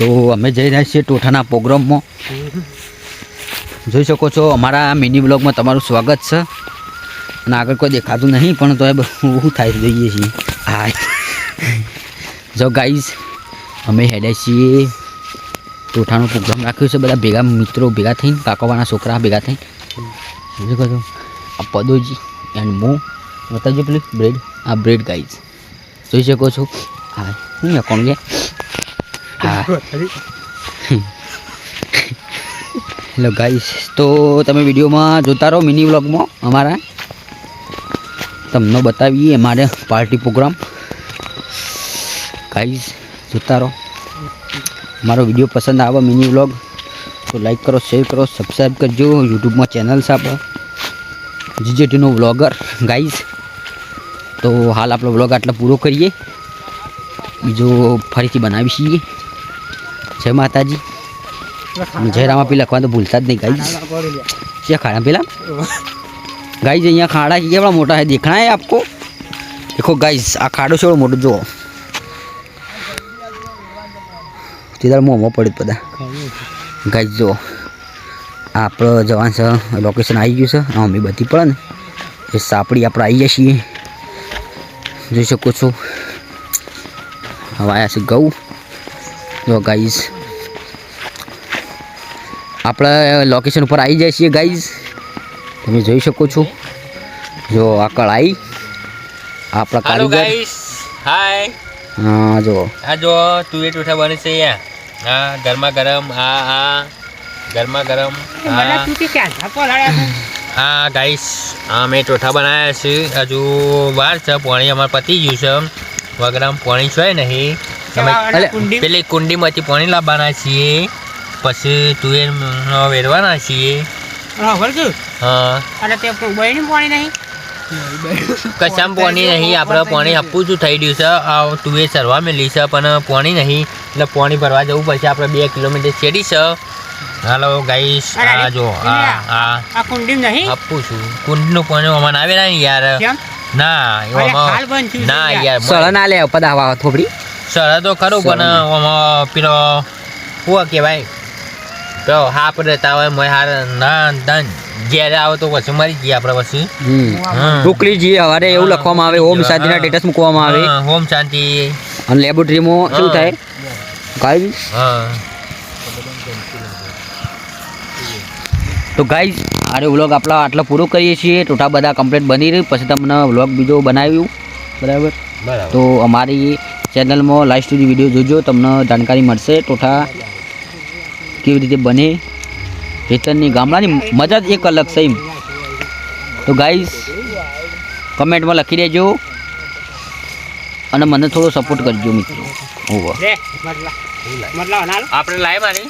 તો અમે જઈ રહ્યા છીએ ટોઠાના પ્રોગ્રામમાં. જોઈ શકો છો અમારા મિની બ્લોગમાં તમારું સ્વાગત છે. અને આગળ કોઈ દેખાતું નહીં પણ તો એ બહુ થાય જોઈએ છીએ. હા જો ગાઈઝ અમે હેડ્યા છીએ ટોઠાનો પ્રોગ્રામ રાખ્યો છે. બધા ભેગા મિત્રો ભેગા થઈને કાકાવાના છોકરા ભેગા થઈને જોઈ શકો છો. આ પદોજી એન્ડ મો બતાવજો પ્લીઝ બ્રેડ. આ બ્રેડ ગાઈઝ જોઈ શકો છો. હા શું કોણ છે? હા હેલો ગાઈસ, તો તમે વિડીયોમાં જોતા રહો મિની વ્લોગમાં અમારા તમને બતાવીએ અમારે પાર્ટી પ્રોગ્રામ. ગાઈસ જોતા રહો. મારો વિડીયો પસંદ આવે મિની વ્લોગ તો લાઈક કરો, શેર કરો, સબસ્ક્રાઈબ કરજો. યુટ્યુબમાં ચેનલ છે આપણે જીજેટીનો વ્લોગર ગાઈસ. તો હાલ આપણો વ્લોગ આટલો પૂરો કરીએ, બીજો ફરીથી બનાવી છીએ. જય માતાજી. જય રામાપી લખવા તો ભૂલતા જ નહીં ગાઈસ. क्या खाना पीला गाइस? यहाँ खाड़ा ये बड़ा मोटा है, देखना है आपको. देखो गाइस आ खाड़ो से मोटो जो सीधा मोमो पड़ी पड़ा गाइस. जो आप जवान से लोकेशन आई गયું છે. મમ્મી બધી પડે ને એ સાપડી આપણે આવી ગયા છીએ. જોઈ શકો છો. હવે આવ્યા છે ઘઉં. જો ગાઈસ આપણે લોકેશન ઉપર આવી જાય છીએ ગાઈઝ. તમે જોઈ શકો છો. જો આ કળાઈ આપણા કારીગર. હાય. હા જો આ જો તું એ ટોઠા બને છે યાર. હા ગરમા ગરમ. આ ગરમા ગરમ. હા ગાઈસ અમે ટોઠા બનાવ્યા છે. હજુ વાર છે. પાણી અમારે પતી ગયું છે. વગરામ પાણી છે નહીં. અમે પેલી કુંડીમાંથી પાણી લાવવાના છીએ. પછી તુવેર વેરવાના છીએ. કશામ પાણી નહીં. આપણે પાણી આપવું શું થઈ ગયું છે. તુવેર સરવા મેલી છે પણ પાણી નહીં, એટલે પાણી ભરવા જવું પછી આપણે 2 કિલોમીટર છેડી છે. હાલો ગાઈસ આ જો આ કુંડી નહીં આપું છું. કુંડીનું પાણી અમારે આવેલા ને યાર. ના ના યાર સળ ના લે પદાવા થોડી સળ તો ખરું પણ પેલો શું કહેવાય તો હાપ રહેતા હોય મેં હાર ના ધન ઘેર આવો તો પછી મરી જઈએ આપણે. પછી ઢોકલી જી હવારે એવું લખવામાં આવે, ઓમ શાંતિના સ્ટેટસ મૂકવામાં આવે. ઓમ શાંતિ. અને લેબોરેટરીમાં શું થાય ગાઈસ? તો ગાઈસ આરે વ્લોગ આપણા આટલો પૂરો કરીએ છીએ. ટોટા બધા કમ્પ્લીટ બની રહ્યું. પછી તમને વ્લોગ બીજો બનાવ્યું બરાબર. તો અમારી ચેનલમાં લાસ્ટ સુધી વિડીયો જોજો, તમને જાણકારી મળશે ટોઠા કેવી રીતે બને. રેતનની ગામડાની મજા જ એક અલગ છે એમ. તો ગાઈસ કમેન્ટમાં લખી દેજો અને મને થોડો સપોર્ટ કરજો મિત્રો. આપણે લાઈવ મારી